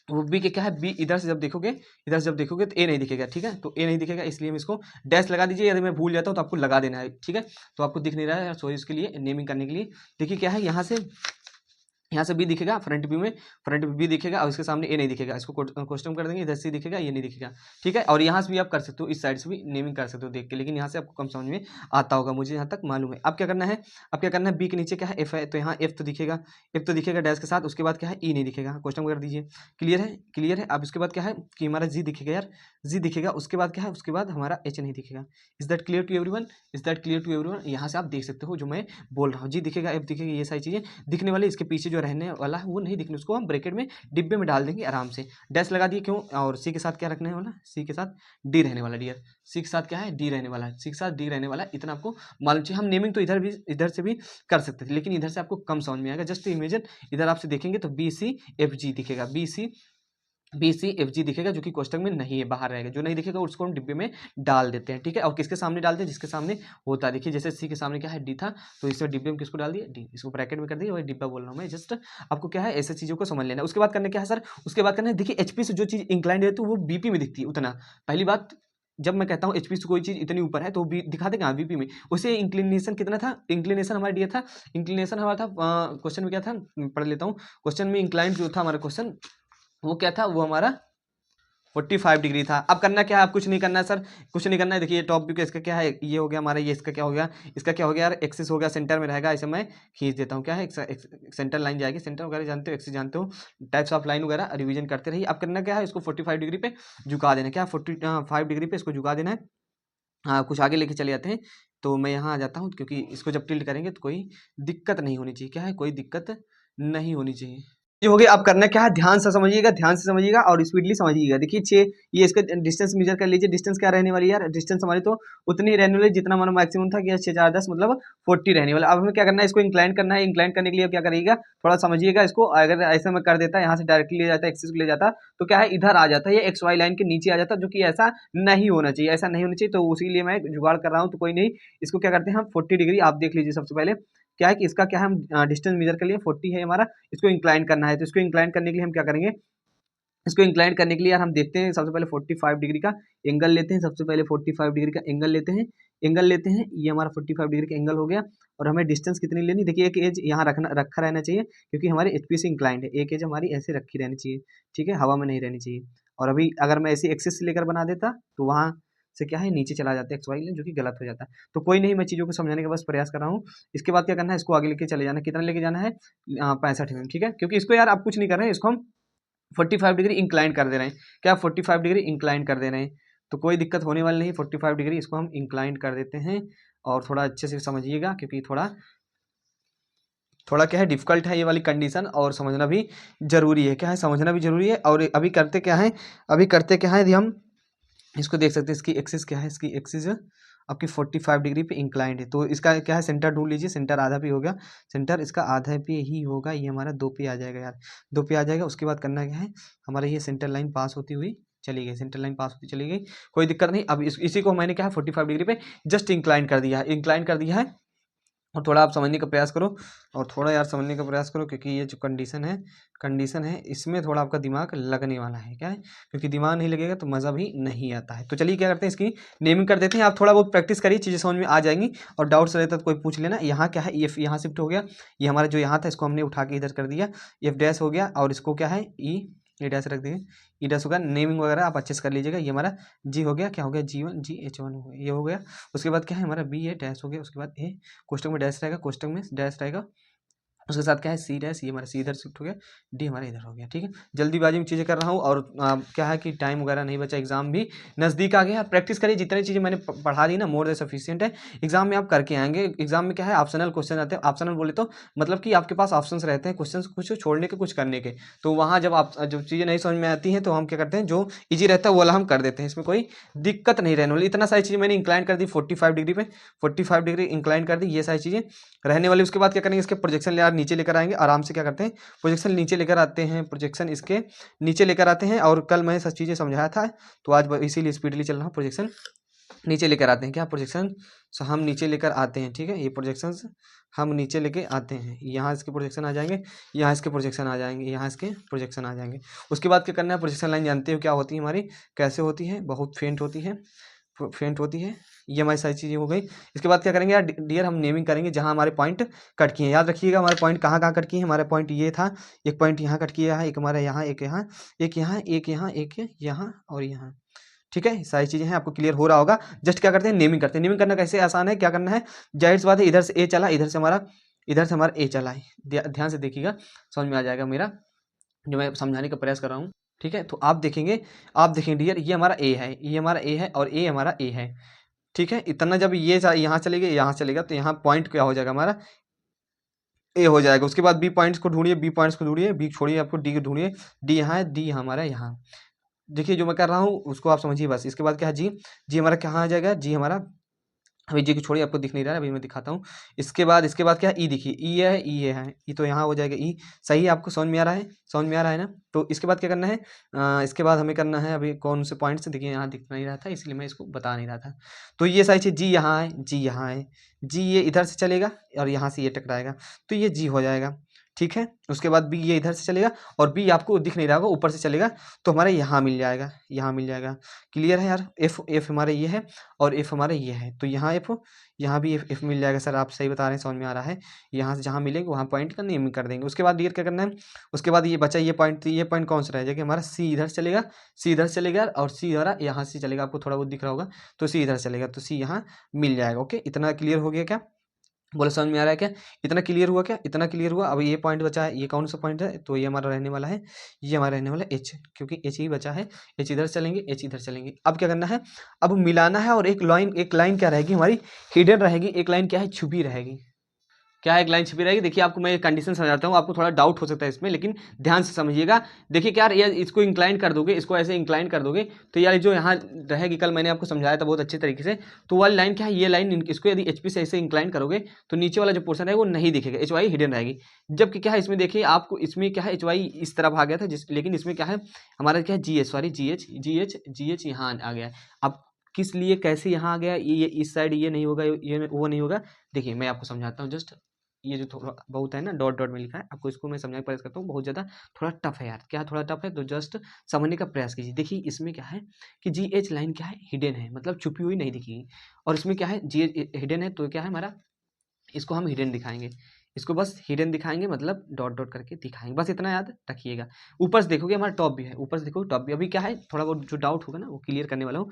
वो बी के क्या है, बी इधर से जब देखोगे, इधर से जब देखोगे तो ए नहीं दिखेगा। ठीक है, तो ए नहीं दिखेगा, इसलिए हम इसको डैश लगा दीजिए। यदि मैं भूल जाता हूँ तो आपको लगा देना है। ठीक है, तो आपको दिख नहीं रहा है, सॉरी इसके लिए, नेमिंग करने के लिए। देखिए क्या है, यहाँ से बी दिखेगा फ्रंट व्यू में, फ्रंट व्यू बी दिखेगा और इसके सामने ए नहीं दिखेगा। इसको क्वेश्चन कर देंगे, इधर से दिखेगा, ये नहीं दिखेगा। ठीक है, और यहाँ से भी आप कर सकते हो, इस साइड से भी नेमिंग कर सकते हो देख के, लेकिन यहाँ से आपको कम समझ में आता होगा, मुझे यहाँ तक मालूम है। अब क्या करना है, अब क्या करना है, बी के नीचे क्या है, एफ है, तो यहाँ एफ तो दिखेगा, एफ तो दिखेगा डैश के साथ। उसके बाद क्या है, ई नहीं दिखेगा, क्वेश्चन कर दीजिए। क्लियर है, क्लियर है। अब उसके बाद क्या है कि हमारा जी दिखेगा यार, जी दिखेगा। उसके बाद क्या है, उसके बाद हमारा एच नहीं दिखेगा। Is that clear to everyone, is that clear to everyone. यहाँ से आप देख सकते हो जो मैं बोल रहा हूँ, जी दिखेगा, एफ दिखेगा, ये सारी चीज़ें दिखने वाली। इसके पीछे जो रहने वाला है वो नहीं दिखने, उसको हम ब्रैकेट में डिब्बे में डाल देंगे आराम से। डैश लगा दिए, क्यों, और सी के साथ क्या रखने वाला, सी के साथ डी रहने वाला डियर, सी के साथ क्या है, डी रहने वाला है, सी के साथ डी रहने वाला है। इतना आपको मालूम चाहिए। हम नेमिंग तो इधर से भी कर सकते थे, लेकिन इधर से आपको कम समझ में आएगा। जस्ट इमेजिन, इधर आपसे देखेंगे तो बी सी एफ जी दिखेगा, बी सी एफ जी दिखेगा, जो कि कोष्टक में नहीं है, बाहर रहेगा। जो नहीं दिखेगा उसको हम डिब्बे में डाल देते हैं। ठीक है, और किसके सामने डालते हैं, जिसके सामने होता है। देखिए जैसे सी के सामने क्या है, डी था, तो इसमें डिब्बे में किसको डाल दिया, डी, इसको ब्रैकेट में कर दिया, वही डिब्बा बोल रहा हूँ मैं। जस्ट आपको क्या है, ऐसे चीज़ों को समझ लेना। उसके बाद करना क्या है सर, उसके बाद करना है, देखिए एचपी से जो चीज़ इंक्लाइंड है तो वो बीपी में दिखती है उतना। पहली बात, जब मैं कहता हूँ एचपी से कोई चीज़ इतनी ऊपर है तो दिखा देगा बीपी में। उसे इंक्लिनेशन कितना था, इंक्लिनेशन हमारा दिया था, इंक्लिनेशन हमारा था क्वेश्चन में क्या था, पढ़ लेता हूँ। क्वेश्चन में इंक्लाइंड जो था हमारा क्वेश्चन, वो क्या था, वो हमारा 45 डिग्री था। अब करना क्या है, आप कुछ नहीं करना है सर, कुछ नहीं करना है। देखिए टॉप व्यू का इसका क्या है, ये हो गया हमारा, ये इसका क्या हो गया, इसका क्या हो गया यार, एक्सिस हो गया, सेंटर में रहेगा। ऐसे मैं खींच देता हूँ, क्या है, सेंटर लाइन जाएगी, सेंटर वगैरह जानते हो, एक्सिस जानते हो, टाइप्स ऑफ लाइन वगैरह रिवीजन करते रहिए। अब करना क्या है, इसको 45 डिग्री पे झुका देना, क्या 45 डिग्री पे इसको झुका देना है। हाँ, कुछ आगे लेके चले जाते हैं। तो मैं यहाँ आ जाता हूँ, क्योंकि इसको जब टिल्ट करेंगे तो कोई दिक्कत नहीं होनी चाहिए। क्या है, कोई दिक्कत नहीं होनी चाहिए। ये हो गया। अब करना क्या है, ध्यान से समझिएगा, ध्यान से समझिएगा और स्पीडली समझिएगा। देखिए 6, ये इसका डिस्टेंस मेजर कर लीजिए। डिस्टेंस क्या रहने वाली है यार, डिस्टेंस हमारी तो उतनी ही रहने वाली जितना हमारा मैक्सिमम था कि 6 4 10 मतलब 40 रहने वाला। अब हमें क्या करना है, इसको इंक्लाइन करना है। इंक्लाइन करने के लिए क्या करिएगा, थोड़ा समझिएगा इसको। अगर ऐसा मैं कर देता, यहाँ से डायरेक्टली ले जाता, एक्सिस को ले जाता, तो क्या है, इधर आ जाता है, ये एक्स वाई लाइन के नीचे आ जाता, जो कि ऐसा नहीं होना चाहिए, ऐसा नहीं होना चाहिए। तो उसी लिए मैं जुगाड़ कर रहा हूँ। तो कोई नहीं, इसको क्या करते हैं हम 40 डिग्री, आप देख लीजिए। सबसे पहले क्या है कि इसका क्या है, हम डिस्टेंस मेजर कर लिए, 40 है हमारा, इसको इंक्लाइन करना है। तो इसको इंक्लाइन करने के लिए हम क्या करेंगे, इसको इंक्लाइन करने के लिए यार हम देखते हैं, सबसे पहले 45 डिग्री का एंगल लेते हैं। सबसे पहले 45 डिग्री का एंगल लेते हैं, ये हमारा 45 डिग्री का एंगल हो गया। और हमें डिस्टेंस कितनी लेनी, देखिए एक एज यहाँ रखा रहना चाहिए, क्योंकि हमारे एचपी से इंक्लाइंड है। एक एज हमारी ऐसे रखी रहनी चाहिए, ठीक है, हवा में नहीं रहनी चाहिए। और अभी अगर मैं ऐसी एक्सिस से लेकर बना देता तो वहाँ से क्या है, नीचे चला जाता है एक्स वाई लाइन, जो कि गलत हो जाता है। तो कोई नहीं, मैं चीज़ों को समझाने का बस प्रयास कर रहा हूँ। इसके बाद क्या करना है, इसको आगे लेके चले जाना। कितना लेके जाना है, 65 mm, ठीक है। क्योंकि इसको यार आप कुछ नहीं कर रहे हैं, इसको हम 45 डिग्री इंक्लाइन कर दे रहे हैं। क्या 45 डिग्री इंक्लाइन कर दे रहे हैं, तो कोई दिक्कत होने वाली नहीं। 45 डिग्री इसको हम इंक्लाइन कर देते हैं। और थोड़ा अच्छे से समझिएगा, क्योंकि थोड़ा थोड़ा क्या है, डिफिकल्ट है ये वाली कंडीशन, और समझना भी जरूरी है। क्या है, समझना भी जरूरी है। और अभी करते क्या है, यदि हम इसको देख सकते हैं, इसकी एक्सिस क्या है, इसकी एक्सिस आपकी 45 डिग्री पे इंक्लाइंड है। तो इसका क्या है, सेंटर ढूंढ लीजिए। सेंटर आधा पे हो गया, सेंटर इसका आधा पे ही होगा, ये हमारा 2 पे आ जाएगा यार, 2 पे आ जाएगा। उसके बाद करना क्या है, हमारा ये सेंटर लाइन पास होती हुई चली गई, सेंटर लाइन पास होती चली गई, कोई दिक्कत नहीं। अब इसी को मैंने क्या है 45 डिग्री पे जस्ट इंक्लाइन कर दिया है। और थोड़ा आप समझने का प्रयास करो, और थोड़ा यार समझने का प्रयास करो, क्योंकि ये जो कंडीशन है इसमें थोड़ा आपका दिमाग लगने वाला है। क्या है, क्योंकि दिमाग नहीं लगेगा तो मज़ा भी नहीं आता है। तो चलिए क्या करते हैं, इसकी नेमिंग कर देते हैं। आप थोड़ा बहुत प्रैक्टिस करिए, चीज़ें समझ में आ जाएंगी। और डाउट्स रहता तो कोई पूछ लेना। यहाँ क्या है, एफ यहाँ शिफ्ट हो गया, ये हमारा जो यहाँ था इसको हमने उठा के इधर कर दिया, एफ डैश हो गया। और इसको क्या है, ई डैश रख देंगे, ई डैश होगा। नेमिंग वगैरह आप अच्छे से कर लीजिएगा। ये हमारा जी हो गया, क्या हो गया, G1 GH1 हो गया, ये हो गया। उसके बाद क्या है, हमारा बी है, डैश हो गया। उसके बाद ए, कोष्टक में डैश रहेगा, कोष्टक में डैश रहेगा। उसके साथ क्या है, सी डैश, ये हमारा सी इधर शिफ्ट हो गया, डी हमारा इधर हो गया। ठीक है, जल्दीबाजी में चीज़ें कर रहा हूँ। और क्या है कि टाइम वगैरह नहीं बचा, एग्जाम भी नज़दीक आ गया। प्रैक्टिस करिए, जितनी चीज़ें मैंने पढ़ा दी ना, मोर देन सफिशिएंट है। एग्जाम में आप करके आएंगे। एग्जाम में क्या है, ऑप्शनल क्वेश्चन आते हैं। ऑप्शनल बोले तो मतलब कि आपके पास ऑप्शंस रहते हैं, क्वेश्चन कुछ छोड़ने के, कुछ करने के। तो वहाँ जब आप जब चीज़ें नहीं समझ में आती हैं तो हम क्या करते हैं, जो ईजी रहता है वो वाला हम कर देते हैं। इसमें कोई दिक्कत नहीं रहने वाली। इतना सारी चीज़ें मैंने इंक्लाइन कर दी 45 डिग्री पे, 45 डिग्री इंक्लाइन कर दी, ये सारी चीज़ें रहने वाली। उसके बाद क्या करेंगे, इसके प्रोजेक्शन यार नीचे लेकर आएंगे आराम से। क्या करते हैं, प्रोजेक्शन नीचे लेकर आते हैं, प्रोजेक्शन इसके नीचे लेकर आते हैं। और कल मैं सब चीज़ें समझाया था, तो आज इसीलिए स्पीडली चल रहा हूँ। प्रोजेक्शन नीचे लेकर आते हैं क्या प्रोजेक्शन, सो हम नीचे लेकर आते हैं, ठीक है। ये प्रोजेक्शंस हम नीचे लेके आते हैं, यहाँ इसके प्रोजेक्शन आ जाएंगे, यहाँ इसके प्रोजेक्शन आ जाएंगे, यहाँ इसके प्रोजेक्शन आ जाएंगे। उसके बाद क्या करना है, प्रोजेक्शन लाइन जानते हो क्या होती है हमारी, कैसे होती है, बहुत फेंट होती है, फेंट होती है। ये हमारी सारी चीज़ें हो गई। इसके बाद क्या करेंगे यार डियर, हम नेमिंग करेंगे जहाँ हमारे पॉइंट कट किए हैं। याद रखिएगा हमारे पॉइंट कहाँ कहाँ कट किए हैं। हमारा पॉइंट ये था, एक पॉइंट यहाँ कट किया है, एक हमारा यहाँ, एक यहाँ, एक यहाँ, एक यहाँ, एक यहाँ और यहाँ, ठीक है। सारी चीजें हैं, आपको क्लियर हो रहा होगा। जस्ट क्या करते हैं, नेमिंग करते हैं। नेमिंग करना कैसे आसान है, क्या करना है, जाहिर सी बात है, इधर से ए चला, इधर से हमारा ए चला है। ध्यान से देखिएगा, समझ में आ जाएगा मेरा जो मैं समझाने का प्रयास कर रहा हूँ, ठीक है। तो आप देखेंगे डियर, ये हमारा ए है, ये हमारा ए है और ए हमारा ए है, ठीक है। इतना जब ये यहाँ चलेगा, यहाँ चलेगा, तो यहाँ पॉइंट क्या हो जाएगा हमारा, ए हो जाएगा। उसके बाद बी पॉइंट्स को ढूंढिए, बी पॉइंट्स को ढूंढिए, बी छोड़िए, आपको डी को ढूंढिए, डी यहाँ है, डी हमारा यहाँ। देखिए जो मैं कर रहा हूँ उसको आप समझिए बस। इसके बाद क्या है, जी, जी हमारा कहाँ आ जाएगा, जी हमारा, अभी जी को छोड़िए, आपको दिख नहीं रहा है, अभी मैं दिखाता हूँ। इसके बाद क्या है, ई देखिए, ई है, ई ये है, ई तो यहाँ हो जाएगा ई। सही है, आपको समझ में आ रहा है, समझ में आ रहा है ना। तो इसके बाद क्या करना है, इसके बाद हमें करना है, अभी कौन से पॉइंट से, देखिए यहाँ दिख नहीं रहा था इसलिए मैं इसको बता नहीं रहा था। तो ये सारी चीज़, जी यहाँ है, जी यहाँ है, जी ये इधर से चलेगा और यहाँ से ये टकराएगा, तो ये जी हो जाएगा, ठीक है। उसके बाद बी ये इधर से चलेगा और बी आपको दिख नहीं रहा होगा, ऊपर से चलेगा, तो हमारा यहाँ मिल जाएगा, यहाँ मिल जाएगा। क्लियर है यार, एफ हमारा ये है और एफ हमारा ये है, तो यहाँ एफ, यहाँ भी एफ मिल जाएगा। सर आप सही बता रहे हैं, समझ में आ रहा है। यहाँ से जहाँ मिलेंगे वहाँ पॉइंट का नेम कर देंगे। उसके बाद डियर क्या करना है, उसके बाद ये बचा ये पॉइंट, तो ये पॉइंट कौन सा रहेगा, हमारा सी इधर चलेगा, सी इधर चलेगा और सी हमारा यहाँ से चलेगा, आपको थोड़ा बहुत दिख रहा होगा, तो सी इधर चलेगा, तो सी यहाँ मिल जाएगा। ओके, इतना क्लियर हो गया क्या, बोलो समझ में आ रहा है क्या, इतना क्लियर हुआ क्या, इतना क्लियर हुआ। अब ये पॉइंट बचा है, ये कौन सा पॉइंट है, तो ये हमारा रहने वाला है, ये हमारा रहने वाला है एच, क्योंकि एच ही बचा है, एच इधर चलेंगे, एच इधर चलेंगे। अब क्या करना है, अब मिलाना है, और एक लाइन क्या रहेगी हमारी, हिडन रहेगी, एक लाइन क्या है, छुपी रहेगी। क्या है, एक लाइन छिपी रहेगी। देखिए आपको मैं कंडीशन समझाता हूँ, आपको थोड़ा डाउट हो सकता है इसमें, लेकिन ध्यान से समझिएगा। देखिए क्या यार, इसको इंक्लाइन कर दोगे, इसको ऐसे इंक्लाइन कर दोगे, तो यार जो यहाँ रहेगी, कल मैंने आपको समझाया था बहुत अच्छे तरीके से, तो वाली लाइन क्या है, ये लाइन, इसको यदि एचपी से ऐसे इंक्लाइन करोगे तो नीचे वाला जो पोर्शन है वो नहीं दिखेगा, एच वाई हिडन रहेगी। जबकि क्या है इसमें, देखिए आपको इसमें क्या है, एच वाई इस तरफ आ गया था, लेकिन इसमें क्या है हमारा, क्या है, जी एच, सॉरी जी एच यहाँ आ गया है। अब किस लिए, कैसे यहाँ आ गया, ये इस साइड ये नहीं होगा, ये वो नहीं होगा। देखिए मैं आपको समझाता हूँ, जस्ट ये जो थोड़ा बहुत है ना, डॉट डॉट में लिखा है, आपको इसको मैं समझाने का प्रयास करता हूँ, बहुत ज़्यादा थोड़ा टफ है यार। क्या थोड़ा टफ है, तो जस्ट समझने का प्रयास कीजिए। देखिए इसमें क्या है कि जी एच लाइन क्या है, हिडन है, मतलब छुपी हुई नहीं दिखेगी। और इसमें क्या है, जी एच हिडन है, तो क्या है हमारा, इसको हम हिडन दिखाएंगे, इसको बस हिडन दिखाएंगे, मतलब डॉट डॉट करके दिखाएंगे, बस इतना याद रखिएगा। ऊपर से देखोगे हमारा टॉप भी है, ऊपर से देखो टॉप भी। अभी क्या है, थोड़ा बहुत जो डाउट होगा ना वो क्लियर करने वाला हूँ।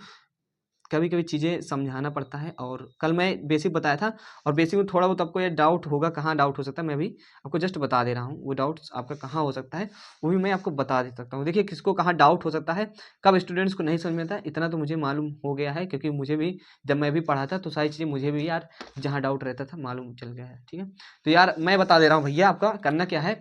कभी कभी चीज़ें समझाना पड़ता है, और कल मैं बेसिक बताया था, और बेसिक में थोड़ा बहुत आपको ये डाउट होगा, कहाँ डाउट हो सकता है, मैं भी आपको जस्ट बता दे रहा हूँ, वो डाउट आपका कहाँ हो सकता है वो भी मैं आपको बता दे सकता हूँ। देखिए किसको कहाँ डाउट हो सकता है, कब स्टूडेंट्स को नहीं समझ में आता है, इतना तो मुझे मालूम हो गया है, क्योंकि मुझे भी जब मैं भी पढ़ा था तो सारी चीज़ें मुझे भी यार जहाँ डाउट रहता था मालूम चल गया है, ठीक है। तो यार मैं बता दे रहा हूँ भैया, आपका करना क्या है,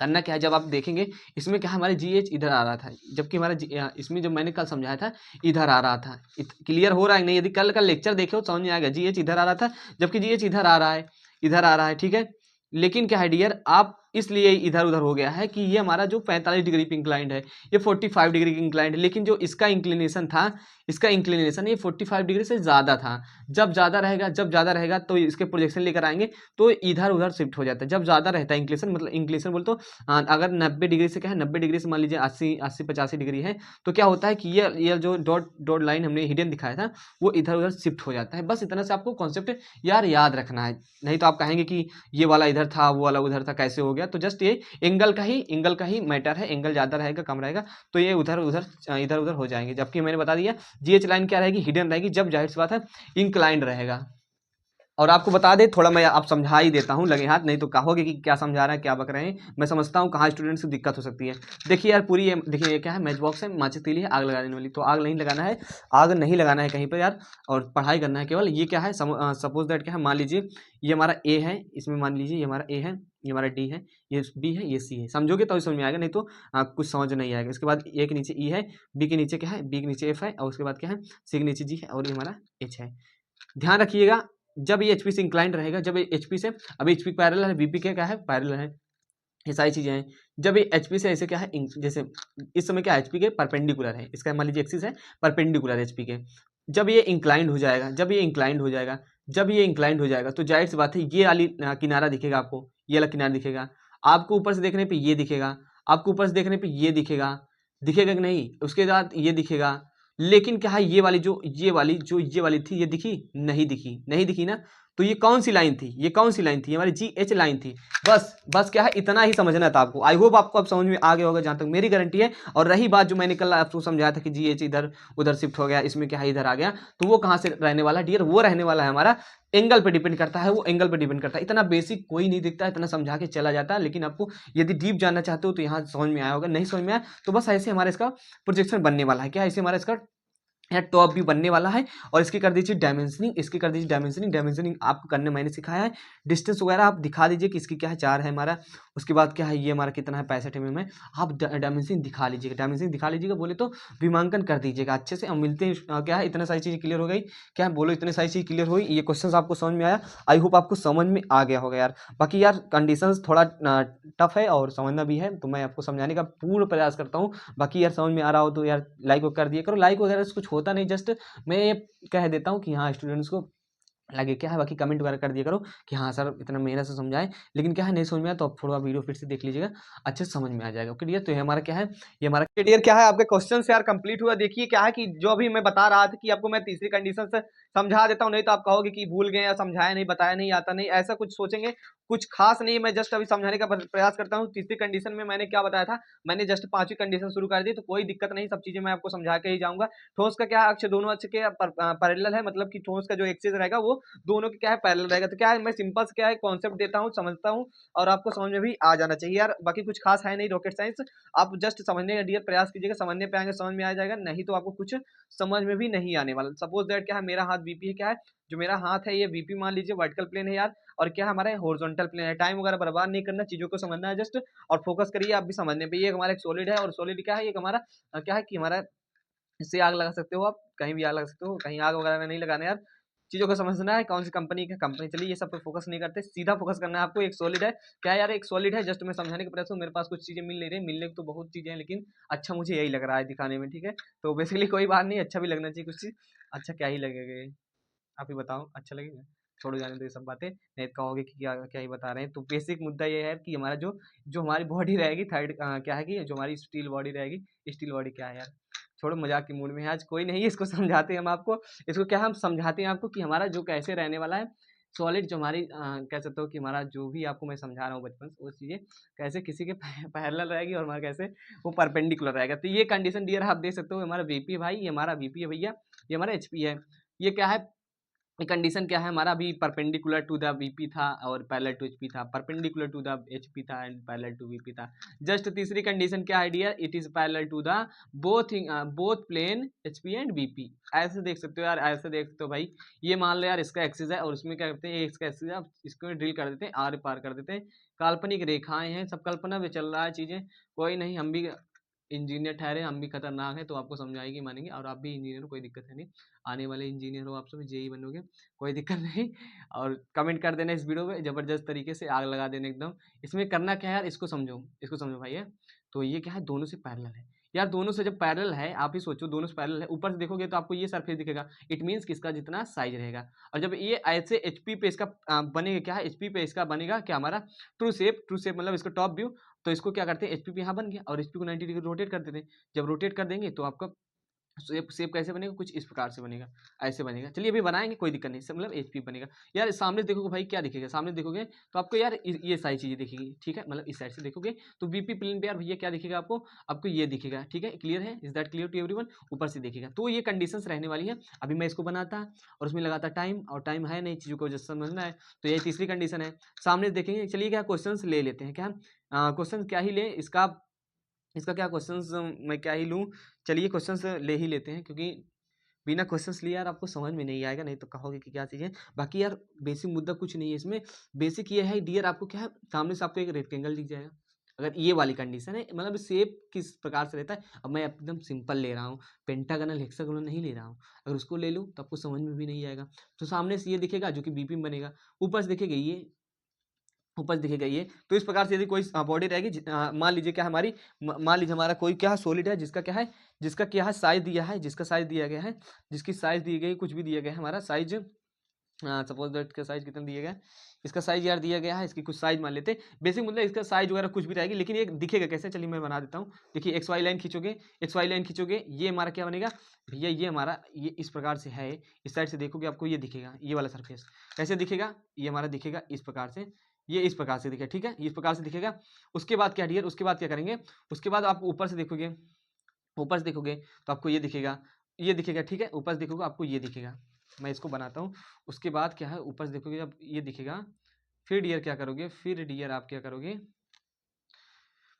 करना क्या है, जब आप देखेंगे इसमें क्या हमारे जी एच इधर आ रहा था, जबकि हमारा इसमें जब मैंने कल समझाया था इधर आ रहा था। क्लियर हो रहा है नहीं, यदि कल का लेक्चर देखे हो समझ में आएगा, जी एच इधर आ रहा था, जबकि जी एच इधर आ रहा है, इधर आ रहा है, ठीक है। लेकिन क्या है डियर, आप इसलिए इधर उधर हो गया है कि ये हमारा जो 45 डिग्री पे इंक्लाइंड है, ये 45 डिग्री की इंक्लाइंड है, लेकिन जो इसका इंक्लिनेशन था, इसका इंक्लिनेशन ये 45 डिग्री से ज़्यादा था। जब ज़्यादा रहेगा तो इसके प्रोजेक्शन लेकर आएंगे तो इधर उधर शिफ्ट हो जाता है। जब ज़्यादा रहता है इंक्लिनेशन, मतलब इंक्लिनेशन बोल तो अगर 90 डिग्री से क्या है, 90 डिग्री से मान लीजिए 80-85 डिग्री है, तो क्या होता है कि ये जो डॉट डॉट लाइन हमने हिडन दिखाया था वो इधर उधर शिफ्ट हो जाता है। बस इतना से आपको कॉन्सेप्ट यार याद रखना है, नहीं तो आप कहेंगे कि ये वाला इधर था, वो वाला उधर था, कैसे हो गया। तो जस्ट ये एंगल का ही मैटर है, एंगल ज़्यादा रहेगा कम रहेगा तो ये इधर उधर हो जाएंगे। जबकि मैंने बता दिया जीएच लाइन क्या रहेगी, हिडन रहेगी, जब जाहिर सी बात है इंक्लाइंड रहेगा। और आपको बता दे, थोड़ा मैं आप समझा ही देता हूँ लगे हाथ, नहीं तो कहोगे कि क्या समझा रहा है, क्या बक रहे हैं। मैं समझता हूँ कहाँ स्टूडेंट्स की दिक्कत हो सकती है। देखिए यार पूरी देखिए ये क्या है, मैच बॉक्स है, माचिस तीली है, आग लगा देने वाली, तो आग नहीं लगाना है, आग नहीं लगाना है कहीं पर यार, और पढ़ाई करना है केवल। ये क्या है, सपोज दैट क्या है, मान लीजिए ये हमारा ए है, इसमें मान लीजिए ये हमारा ए है, ये हमारा डी है, ये बी है, ये सी है। समझोगे तो समझ में आएगा, नहीं तो कुछ समझ नहीं आएगा। इसके बाद ए के नीचे ई है, बी के नीचे क्या है, बी के नीचे एफ है, और उसके बाद क्या है, सी के नीचे जी है, और ये हमारा एच है। ध्यान रखिएगा, जब ये एचपी से इंक्लाइंड रहेगा, जब ये एचपी से, अभी एचपी पैरेलल है, वीपी क्या है, पैरेलल है, ये सारी चीजें हैं। जब ये एचपी से ऐसे क्या है, जैसे इस समय क्या एचपी के परपेंडिकुलर है, इसका मान लीजिए एक्सिस है परपेंडिकुलर एचपी के, जब ये इंक्लाइंड हो जाएगा, जब ये इंक्लाइंड हो जाएगा तो जाहिर सी बात है ये वाली किनारा दिखेगा आपको, ये वाला किनारा दिखेगा आपको, ऊपर से देखने पे ये दिखेगा आपको, ऊपर से देखने पे ये दिखेगा, दिखेगा कि नहीं, उसके बाद ये दिखेगा। लेकिन क्या है, ये वाली थी, ये दिखी नहीं, दिखी ना। तो ये कौन सी लाइन थी, ये हमारी GH लाइन थी। बस क्या है, इतना ही समझना था आपको। आई होप आपको अब समझ में आ गया होगा, जहां तक मेरी गारंटी है। और रही बात जो मैंने कल आपको समझाया था कि GH इधर उधर शिफ्ट हो गया, इसमें क्या है इधर आ गया, तो वो कहाँ से रहने वाला डियर, वो रहने वाला है हमारा एंगल पे डिपेंड करता है, वो एंगल पे डिपेंड करता है। इतना बेसिक कोई नहीं दिखता, इतना समझा के चला जाता है, लेकिन आपको यदि डीप जानना चाहते हो तो यहाँ समझ में आया होगा। नहीं समझ में आया तो बस ऐसे हमारा इसका प्रोजेक्शन बनने वाला है। क्या ऐसे हमारा इसका यहाँ टॉप भी बनने वाला है। और इसकी कर दीजिए डायमेंशनिंग आपको करने मैंने सिखाया है। डिस्टेंस वगैरह आप दिखा दीजिए कि इसकी क्या है 4 है हमारा, उसके बाद क्या है ये हमारा कितना है 65 mm है। आप डायमेंशनिंग दिखा लीजिएगा, बोले तो विमांकन कर दीजिएगा अच्छे से। हम मिलते हैं, क्या है इतने सारी चीज़ें क्लियर हो गई, क्या है बोलो, इतने सारी चीज़ क्लियर हुई, ये क्वेश्चन आपको समझ में आया। आई होप आपको समझ में आ गया होगा यार। बाकी यार कंडीशंस थोड़ा टफ है और समझना भी है, तो मैं आपको समझाने का पूर्ण प्रयास करता हूँ। बाकी यार समझ में आ रहा हो तो यार लाइक कर दिया करो, लाइक वगैरह से कुछ होता नहीं, जस्ट मैं ये कह देता हूँ कि हाँ स्टूडेंट्स को लगे क्या है। बाकी कमेंट वगैरह कर दिया करो कि हाँ सर इतना मेहनत से समझाए, लेकिन क्या है नहीं समझ में आया तो आप थोड़ा वीडियो फिर से देख लीजिएगा, अच्छे से समझ में आ जाएगा। ओके डियर, तो ये हमारा क्या है, ये हमारा डियर क्या है, आपके क्वेश्चन यार कंप्लीट हुआ। देखिए क्या है कि जो अभी मैं बता रहा था कि आपको मैं तीसरी कंडीशन से समझा देता हूँ, नहीं तो आप कहोगे कि भूल गए या समझाया नहीं, बताया नहीं, आता नहीं, ऐसा कुछ सोचेंगे। कुछ खास नहीं, मैं जस्ट अभी समझाने का प्रयास करता हूँ। तीसरी कंडीशन में मैंने क्या बताया था, मैंने जस्ट 5वीं कंडीशन शुरू कर दी, तो कोई दिक्कत नहीं, सब चीजें मैं आपको समझा के ही जाऊंगा। ठोस का क्या अक्ष दोनों अक्ष के पैरेलल है, मतलब कि ठोस का जो एक्सिस रहेगा वो दोनों के क्या है पैरेलल रहेगा। तो क्या है मैं सिंपल से क्या है कॉन्सेप्ट देता हूँ, समझता हूँ, और आपको समझ में भी आ जाना चाहिए यार। बाकी कुछ खास है नहीं रॉकेट साइंस, आप जस्ट समझने का डियर प्रयास कीजिएगा, समझने पे आएंगे समझ में आ जाएगा, नहीं तो आपको कुछ समझ में भी नहीं आने वाला। सपोज दैट क्या है मेरा हाथ VP है, क्या है जो मेरा हाथ है ये VP मान लीजिए, वर्टिकल प्लेन है यार, और क्या हमारा हॉरिजॉन्टल प्लेन है। टाइम वगैरह बर्बाद नहीं करना, चीजों को समझना है जस्ट, और फोकस करिए आप भी समझने पे। ये हमारा एक सॉलिड है, और सॉलिड क्या है, एक हमारा क्या है कि हमारा इससे आग लगा सकते हो आप, कहीं भी आग लगा सकते हो, कहीं आग वगैरह नहीं लगाना यार। चीजों को समझना है, कौन सी कंपनी का कंपनी, चलिए ये सब पे फोकस नहीं करते, सीधा फोकस करना है आपको। एक सॉलिड है, क्या है यार एक सॉलिड है, जस्ट मैं समझाने के प्रयास हूँ। मेरे पास कुछ चीजें मिल नहीं रही, मिलने को तो बहुत चीजें हैं, लेकिन अच्छा मुझे यही लग रहा है दिखाने में, ठीक है। तो बेसिकली कोई बात नहीं, अच्छा भी लगना चाहिए कुछ चीज। अच्छा क्या ही लगेगा ये, आप ही बताओ अच्छा लगेगा। छोड़ो जाने दो ये सब बातें, नहीं तो कहोगे कि क्या क्या ही बता रहे हैं। तो बेसिक मुद्दा ये है कि हमारा जो जो हमारी बॉडी रहेगी थर्ड, क्या है कि जो हमारी स्टील बॉडी रहेगी, स्टील बॉडी क्या है यार, छोड़ो मजाक के मूड में है आज, कोई नहीं, इसको समझाते हैं हम आपको। इसको क्या हम समझाते हैं आपको कि हमारा जो कैसे रहने वाला है सॉलिड, जो हमारी कह सकते हो कि हमारा जो भी आपको मैं समझा रहा हूँ बचपन से वो चीज़ें कैसे किसी के पैरेलल रहेगी, और हमारा कैसे वो परपेंडिकुलर रहेगा। तो ये कंडीशन डियर आप देख सकते हो, हमारा VP भाई, ये हमारा VP है भैया, ये हमारा HP है। ये क्या है, ये कंडीशन क्या है हमारा, अभी परपेंडिकुलर टू द VP था और पैरेलल टू HP था, परपेंडिकुलर टू द HP था एंड पैरेलल टू VP था। जस्ट तीसरी कंडीशन क्या है dear, it is parallel to the both plane HP and VP। ऐसे देख सकते हो यार, ऐसे देख सकते हो भाई, ये मान लो यार इसका एक्सिस है, और उसमें क्या करते हैं, ये इसका एक्सिस है, आप इसको ड्रिल कर देते हैं, आर पार कर देते हैं। काल्पनिक रेखाएं हैं, सब कल्पना पे चल रहा है चीजें, कोई नहीं, हम भी इंजीनियर ठहरे, हम भी खतरनाक है, तो आपको समझाएगी मानेंगे, और आप भी इंजीनियर हो, कोई दिक्कत है नहीं, आने वाले इंजीनियर हो, आप सब JEE बनोगे, कोई दिक्कत नहीं। और कमेंट कर देना इस वीडियो पे जबरदस्त तरीके से, आग लगा देना एकदम। इसमें करना क्या है यार, इसको समझो भाई है। तो ये क्या है, दोनों से पैरेलल है यार, दोनों से जब पैरेलल है, आप ही सोचो दोनों से पैरेलल है, ऊपर से देखोगे तो आपको ये सरफेस दिखेगा, इट मीन्स किसका जितना साइज रहेगा। और जब ये ऐसे HP पे इसका बनेगा, क्या है HP पे इसका बनेगा क्या हमारा ट्रू शेप मतलब इसका टॉप व्यू। तो इसको क्या करते हैं, HP पे यहाँ बन गया, और HP को 90 डिग्री रोटेट कर देते हैं। जब रोटेट कर देंगे तो आपका शेप शेप कैसे बनेगा, कुछ इस प्रकार से बनेगा, ऐसे बनेगा। चलिए अभी बनाएंगे, कोई दिक्कत नहीं, मतलब HP बनेगा। यार सामने देखोगे भाई क्या दिखेगा, सामने देखोगे तो आपको यार ये सारी चीजें दिखेगी, ठीक है, मतलब इस साइड से देखोगे तो VP प्लेन पे यार भैया क्या दिखेगा आपको, आपको ये दिखेगा, ठीक है, क्लियर है, is that clear to everyone. ऊपर से दिखेगा, तो ये कंडीशंस रहने वाली है। अभी मैं इसको बनाता और उसमें लगाता टाइम, और टाइम है नहीं, चीजों को जस्ट समझना है। तो ये तीसरी कंडीशन है, सामने देखेंगे। चलिए क्या क्वेश्चन ले लेते हैं, क्या क्वेश्चन क्या ही ले, इसका इसका क्या क्वेश्चंस मैं क्या ही लूँ। चलिए क्वेश्चंस ले ही लेते हैं, क्योंकि बिना क्वेश्चंस लिए यार आपको समझ में नहीं आएगा, नहीं तो कहोगे कि क्या चीज़ें। बाकी यार बेसिक मुद्दा कुछ नहीं है इसमें, बेसिक ये है डियर, आपको क्या है सामने से आपको एक रेक्टेंगल दिख जाएगा। अगर ये वाली कंडीशन है, मतलब शेप किस प्रकार से रहता है, अब मैं एकदम सिंपल ले रहा हूँ, पेंटागनल हेक्सागोनल नहीं ले रहा हूँ। अगर उसको ले लूँ तो आपको समझ में भी नहीं आएगा। तो सामने से ये दिखेगा जो कि BP में बनेगा, ऊपर से देखेगा ये उपज दिखेगा ये। तो इस प्रकार से यदि कोई बॉडी रहेगी, मान लीजिए क्या हमारी, मान लीजिए हमारा कोई क्या सॉलिड है जिसका क्या है साइज दिया है, जिसका साइज दिया गया है, जिसकी साइज दी गई, कुछ भी दिया गया है हमारा साइज, सपोज दैट का साइज कितना दिया गया है, इसका साइज यार दिया गया है, इसकी कुछ साइज मान लेते हैं, बेसिक मतलब इसका साइज वगैरह कुछ भी रहेगी, लेकिन ये दिखेगा कैसे, चलिए मैं बना देता हूँ। देखिए एक्स वाई लाइन खींचोगे, एक्स वाई लाइन खींचोगे, ये हमारा क्या बनेगा भैया, ये हमारा ये इस प्रकार से है, इस साइड से देखोगे आपको ये दिखेगा, ये वाला सरफेस कैसे दिखेगा, ये हमारा दिखेगा इस प्रकार से, ये इस प्रकार से दिखेगा, ठीक है, इस प्रकार से दिखेगा। उसके बाद क्या डियर, उसके बाद क्या करेंगे, उसके बाद आप ऊपर से देखोगे, ऊपर से देखोगे तो आपको ये दिखेगा, ये दिखेगा, ठीक है, ऊपर से देखोगे आपको ये दिखेगा। मैं इसको बनाता हूँ। उसके बाद क्या है, ऊपर से देखोगे जब ये दिखेगा, फिर डियर क्या करोगे, फिर डियर आप क्या करोगे,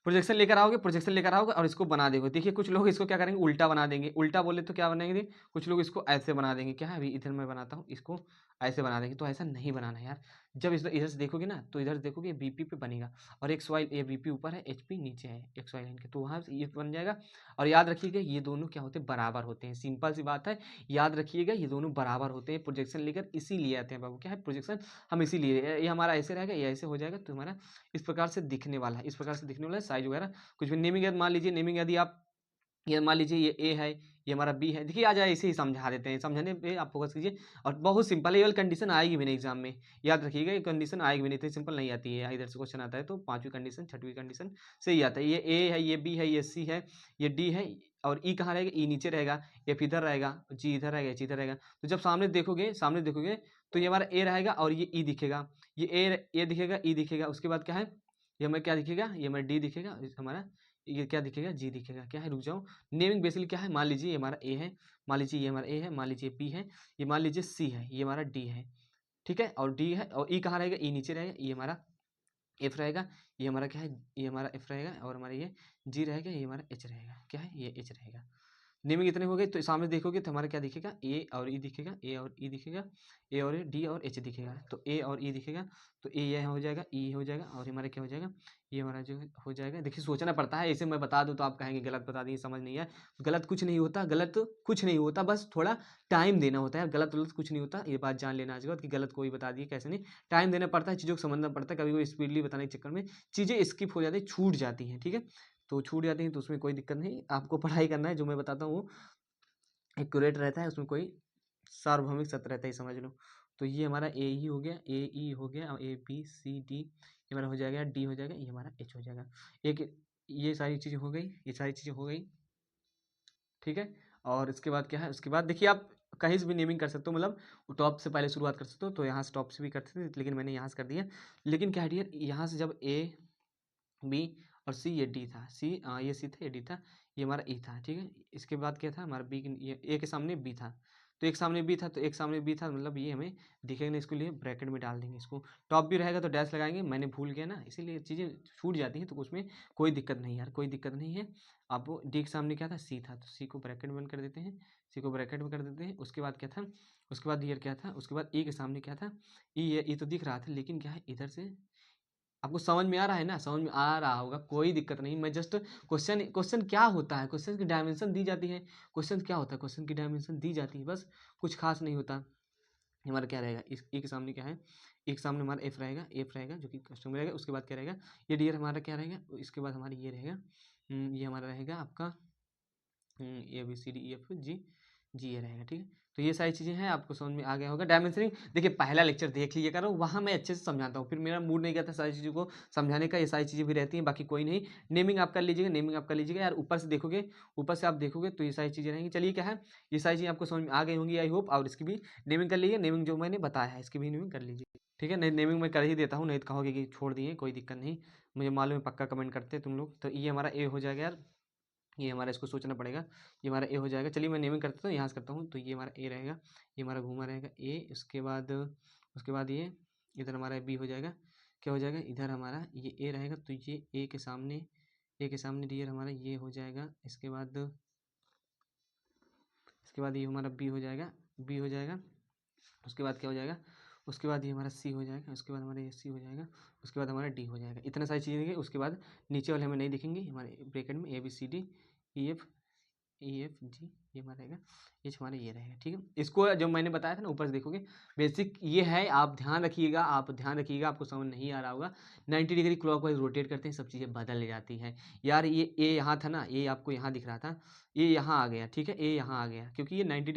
प्रोजेक्शन लेकर आओगे, प्रोजेक्शन लेकर आओगे और इसको बना देंगे। देखिए कुछ लोग इसको क्या करेंगे, उल्टा बना देंगे, उल्टा बोले तो क्या बनाएंगे, कुछ लोग इसको ऐसे बना देंगे, क्या है अभी इधर मैं बनाता हूँ, इसको ऐसे बना देंगे, तो ऐसा नहीं बनाना है यार। जब इधर से देखोगे ना, तो इधर देखोगे बीपी पे बनेगा, और एक्स वाई, ये बीपी ऊपर है, एचपी नीचे है एक्स वाई लाइन के, तो वहाँ से ये बन जाएगा। और याद रखिएगा ये दोनों क्या होते हैं, बराबर होते हैं, सिंपल सी बात है, याद रखिएगा ये दोनों बराबर होते हैं। प्रोजेक्शन लेकर इसीलिए आते हैं बाबू, क्या है प्रोजेक्शन, हम इसीलिए, ये हमारा ऐसे रहेगा, ये ऐसे हो जाएगा, तो हमारा इस प्रकार से दिखने वाला है, इस प्रकार से दिखने वाला है, साइज वगैरह कुछ भी। नेमिंग मान लीजिए, नेमिंग यदि आप, ये मान लीजिए ये ए है, ये हमारा बी है, देखिए आ जाए इसे ही समझा देते हैं, समझाने पे आप फोकस कीजिए। और बहुत सिंपल है, ये वाली कंडीशन आएगी भी नहीं एग्जाम में, याद रखिएगा ये कंडीशन आएगी भी नहीं, इतनी सिंपल नहीं आती है। इधर से क्वेश्चन आता है तो पांचवी कंडीशन छठवीं कंडीशन से ही आता है। ये ए है, ये बी है, ये सी है, ये डी है, और ई कहाँ रहेगा, ई नीचे रहेगा, एफ इधर रहेगा, जी इधर रहेगा, एच इधर रहेगा। तो जब सामने देखोगे, सामने देखोगे तो ये हमारा ए रहेगा और ये ई दिखेगा, ये ए दिखेगा, ई दिखेगा। उसके बाद क्या है, ये हमें क्या दिखेगा, ये हमारा डी दिखेगा, हमारा ये क्या दिखेगा, जी दिखेगा। क्या है, रुक जाओ, नेमिंग बेसिकली क्या है, मान लीजिए ये हमारा ए है, मान लीजिए ये हमारा ए है, मान लीजिए बी है, ये मान लीजिए सी है, ये हमारा डी है, ठीक है, और डी है, और ई कहाँ रहेगा, ई नीचे रहेगा, ये हमारा एफ रहेगा, ये हमारा क्या है, ये हमारा एफ रहेगा, और हमारा ये जी रहेगा, ये हमारा एच रहेगा, क्या है, ये एच रहेगा। नेमिंग इतने हो गए, तो सामने देखोगे तो हमारा क्या दिखेगा, ए और ई दिखेगा, ए और ई दिखेगा, ए और डी और एच दिखेगा। तो ए और ई दिखेगा, तो ए यह हो जाएगा, ई हो जाएगा, और हमारा क्या हो जाएगा, ये हमारा जो हो जाएगा। देखिए सोचना पड़ता है, ऐसे मैं बता दूं तो आप कहेंगे गलत बता दिए, समझ नहीं है। गलत कुछ नहीं होता, गलत कुछ नहीं होता, बस थोड़ा टाइम देना होता है। गलत गलत कुछ नहीं होता, ये बात जान लेना आज कि गलत कोई बता दिए कैसे नहीं, टाइम देना पड़ता है, चीज़ों को समझना पड़ता है। कभी कभी स्पीडली बताने के चक्कर में चीज़ें स्किप हो जाती है, छूट जाती हैं, ठीक है। तो छूट जाती हैं तो उसमें कोई दिक्कत नहीं, आपको पढ़ाई करना है, जो मैं बताता हूँ वो एक्यूरेट रहता है, उसमें कोई सार्वभौमिक सत्य रहता है, समझ लो। तो ये हमारा ए ही हो गया, ए ई हो गया, और ए बी सी डी ये हमारा हो जाएगा, डी हो जाएगा, ये हमारा एच हो जाएगा। एक ये सारी चीज़ें हो गई, ये सारी चीज़ें हो गई, ठीक है। और इसके बाद क्या है, उसके बाद देखिए आप कहीं से भी नेमिंग कर सकते हो, मतलब टॉप से पहले शुरुआत कर सकते हो, तो यहाँ से टॉप से भी करते थे, लेकिन मैंने यहाँ से कर दिया। लेकिन क्या है डियर, यहाँ से जब ए बी और सी, ये डी था, सी ये सी था, ये डी था, ये हमारा ई था, ठीक है। इसके बाद क्या था हमारा बी, ये ए के सामने बी था, तो एक सामने बी था, तो एक सामने बी था, मतलब ये हमें दिखेगा नहीं, इसके लिए ब्रैकेट में डाल देंगे इसको। टॉप भी रहेगा तो डैश लगाएंगे, मैंने भूल गया ना, इसीलिए चीज़ें छूट जाती हैं, तो उसमें कोई दिक्कत नहीं यार, कोई दिक्कत नहीं है। अब वो डी के सामने क्या था, सी था, तो सी को ब्रैकेट में बंद कर देते हैं, सी को ब्रैकेट में कर देते हैं। उसके बाद क्या था, उसके बाद ईयर क्या था, उसके बाद ई के सामने क्या था, ई है, ई तो दिख रहा था, लेकिन क्या है इधर से आपको समझ में आ रहा है ना, समझ में आ रहा होगा, कोई दिक्कत नहीं। मैं जस्ट क्वेश्चन, क्वेश्चन क्या होता है, क्वेश्चन की डायमेंशन दी जाती है, क्वेश्चन क्या होता है, क्वेश्चन की डायमेंशन दी जाती है, बस कुछ खास नहीं होता। हमारा क्या रहेगा, इस ए के सामने क्या है, एक सामने हमारा एफ रहेगा, एफ रहेगा जो कि कस्टम में रहेगा। उसके बाद क्या रहेगा, ये डियर हमारा क्या रहेगा, इसके बाद हमारा ये रहेगा, ये हमारा रहेगा आपका A B C D E F G, G ये रहेगा, ठीक है। तो ये सारी चीज़ें हैं, आपको समझ में आ गया होगा। डायमेंशनिंग देखिए पहला लेक्चर देख लीजिए करो, वहाँ मैं अच्छे से समझाता हूँ, फिर मेरा मूड नहीं करता सारी चीज़ों को समझाने का, ये सारी चीज़ें भी रहती हैं, बाकी कोई नहीं। नेमिंग आप कर लीजिएगा, नेमिंग आप कर लीजिएगा यार, ऊपर से देखोगे, ऊपर से आप देखोगे तो ये सारी चीज़ें रहेंगी। चलिए क्या है, ये सारी चीज़ें आपको समझ में आ गई होंगी आई होप, और इसकी भी नेमिंग कर लीजिए, नेमिंग जो मैंने बताया है इसकी भी नेमिंग कर लीजिए, ठीक है। नेमिंग मैं कर ही देता हूँ, नहीं तो कहोगे कि छोड़ दिए, कोई दिक्कत नहीं, मुझे मालूम है पक्का कमेंट करते हैं तुम लोग। तो ये हमारा ए हो जाएगा यार, ये हमारा इसको सोचना पड़ेगा, ये हमारा ए हो जाएगा। चलिए मैं नेमिंग करता हूँ, यहाँ से करता हूँ, तो ये हमारा ए रहेगा, ये हमारा घूमा रहेगा ए। उसके बाद ये इधर हमारा बी हो जाएगा, क्या हो जाएगा, इधर हमारा ये ए रहेगा, तो ये ए के सामने डियर हमारा ये हो जाएगा। इसके बाद ये हमारा बी हो जाएगा, बी हो जाएगा। उसके बाद क्या हो जाएगा, उसके बाद ये हमारा सी हो जाएगा, उसके बाद हमारा ये सी हो जाएगा, उसके बाद हमारा डी हो जाएगा। इतना सारी चीज़ें देंगे, उसके बाद नीचे वाले हमें नहीं दिखेंगे, हमारे ब्रैकेट में A B C D E F EFG ये हमारा रहेगा, H हमारा ये रहेगा, ठीक है। इसको जो मैंने बताया था ना ऊपर से देखोगे बेसिक ये है, आप ध्यान रखिएगा, आपको समझ नहीं आ रहा होगा। 90 डिग्री क्लॉकवाइज रोटेट करते हैं, सब चीज़ें बदल जाती हैं यार। ये ए यहाँ था ना, ये आपको यहाँ दिख रहा था, ये यहाँ आ गया, ठीक है, ये यहाँ आ गया क्योंकि ये 90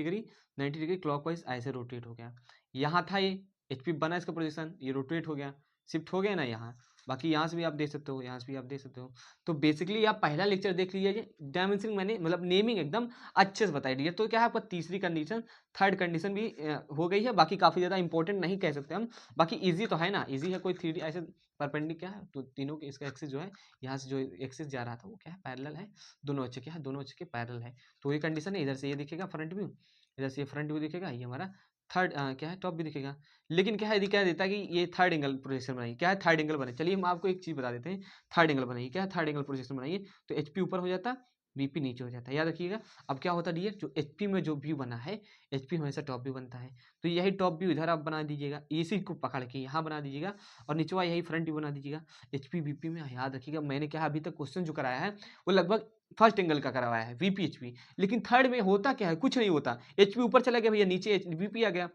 डिग्री क्लॉकवाइज ऐसे रोटेट हो गया। यहाँ था ये HP बना इसका पोजीशन, ये रोटेट हो गया, शिफ्ट हो गया ना यहाँ। बाकी यहाँ से भी आप देख सकते हो, यहाँ से भी आप देख सकते हो। तो बेसिकली आप पहला लेक्चर देख लीजिए, डायमेंशनिंग मैंने मतलब नेमिंग एकदम अच्छे से बताई दी है। तो क्या है आपका तीसरी कंडीशन, थर्ड कंडीशन भी हो गई है। बाकी काफ़ी ज़्यादा इंपॉर्टेंट नहीं कह सकते हम, बाकी इजी तो है ना, इजी है। कोई 3D ऐसे परपेंडिकुलर क्या है, तो तीनों के इसका एक्सिस जो है, यहाँ से जो एक्सिस जा रहा था वो क्या है, पैरेलल है, दोनों अच्छे क्या है, दोनों अच्छे के पैरेलल है। तो ये कंडीशन है। इधर से ये दिखेगा फ्रंट व्यू, इधर से ये फ्रंट व्यू दिखेगा, ये हमारा थर्ड क्या है, टॉप भी दिखेगा। लेकिन क्या है, यदि क्या देता है कि ये थर्ड एंगल प्रोजेक्शन बनाइए, क्या है, थर्ड एंगल बने। चलिए हम आपको एक चीज़ बता देते हैं, थर्ड एंगल बनाइए, क्या है, थर्ड एंगल प्रोजेक्शन बनाइए। तो HP ऊपर हो जाता, VP नीचे हो जाता है, याद रखिएगा। अब क्या होता है डियर, जो HP में जो व्यू बना है, HP हमेशा टॉप व्यू बनता है। तो यही टॉप व्यू इधर आप बना दीजिएगा, इसी को पकड़ के यहाँ बना दीजिएगा, और निचवा यही फ्रंट व्यू बना दीजिएगा। HP VP में याद रखिएगा, मैंने क्या अभी तक क्वेश्चन जो कराया है वो लगभग फर्स्ट एंगल का करवाया है, VP HP। लेकिन थर्ड में होता क्या है, कुछ नहीं होता। HP ऊपर चला गया भैया, नीचे VP आ गया।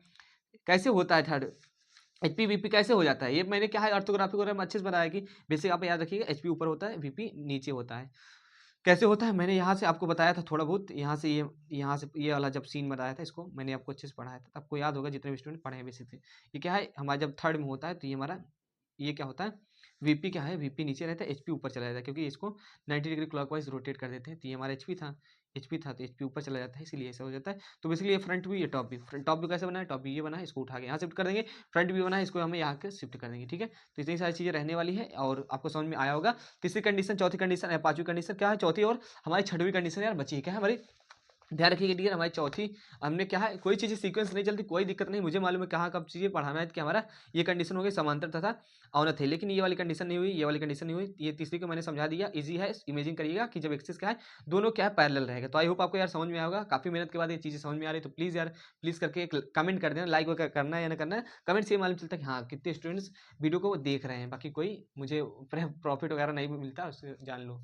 कैसे होता है थर्ड, HP VP कैसे हो जाता है, ये मैंने क्या है ऑर्थोग्राफिक वगैरह में अच्छे से बताया कि बेसिक आप याद रखिएगा, HP ऊपर होता है, VP नीचे होता है। कैसे होता है मैंने यहाँ से आपको बताया था थोड़ा बहुत, यहाँ से ये वाला जब सीन बताया था, इसको मैंने आपको अच्छे से पढ़ाया था, आपको याद होगा जितने भी स्टूडेंट पढ़े हैं बेसिकली। ये क्या है हमारा जब थर्ड में होता है, तो ये हमारा ये क्या होता है, VP क्या है, VP नीचे रहता है, HP ऊपर चला जाता है, क्योंकि इसको 90 डिग्री क्लॉकवाइज रोटेट कर देते हैं। तो ये हमारा HP था तो HP ऊपर चला जाता है, इसीलिए ऐसा हो जाता है। तो बेसिकली ये फ्रंट व्यू, ये टॉप व्यू कैसे बना है, टॉप व्यू ये बना है, इसको उठा के यहाँ शिफ्ट कर देंगे। फ्रंट व्यू बना है, इसको हमें यहाँ के शिफ्ट कर देंगे, ठीक है। तो इतनी सारी चीज़ें रहने वाली है, और आपको समझ में आया होगा। तीसरी कंडीशन, चौथी कंडीशन, पांचवी कंडीशन क्या है, चौथी और हमारी छठवीं कंडीशन यार बची है, क्या है हमारी, ध्यान रखिएगा डियर, हमारी चौथी, हमने क्या है, कोई चीज़ सीक्वेंस नहीं चलती, कोई दिक्कत नहीं, मुझे मालूम है कहाँ कब चीज़ें पढ़ाना है कि हमारा ये कंडीशन हो गई समांतर तथा अवनत है। लेकिन ये वाली कंडीशन नहीं हुई, ये वाली कंडीशन नहीं हुई, ये तीसरी को मैंने समझा दिया, इजी है। इमेजिन करिएगा कि जब एक्सिस क्या है, दोनों क्या है, पैरेलल रहेगा। तो आई होप आपको यार समझ में आया होगा, काफ़ी मेहनत के बाद ये चीज़ें समझ में आ रही है। तो प्लीज़ यार, प्लीज़ करके एक कमेंट कर देना, लाइक वगैरह करना है या ना करना है, कमेंट से मालूम चलता है कि हाँ कितने स्टूडेंट्स वीडियो को देख रहे हैं। बाकी कोई मुझे प्रॉफिट वगैरह नहीं मिलता, उससे जान लो।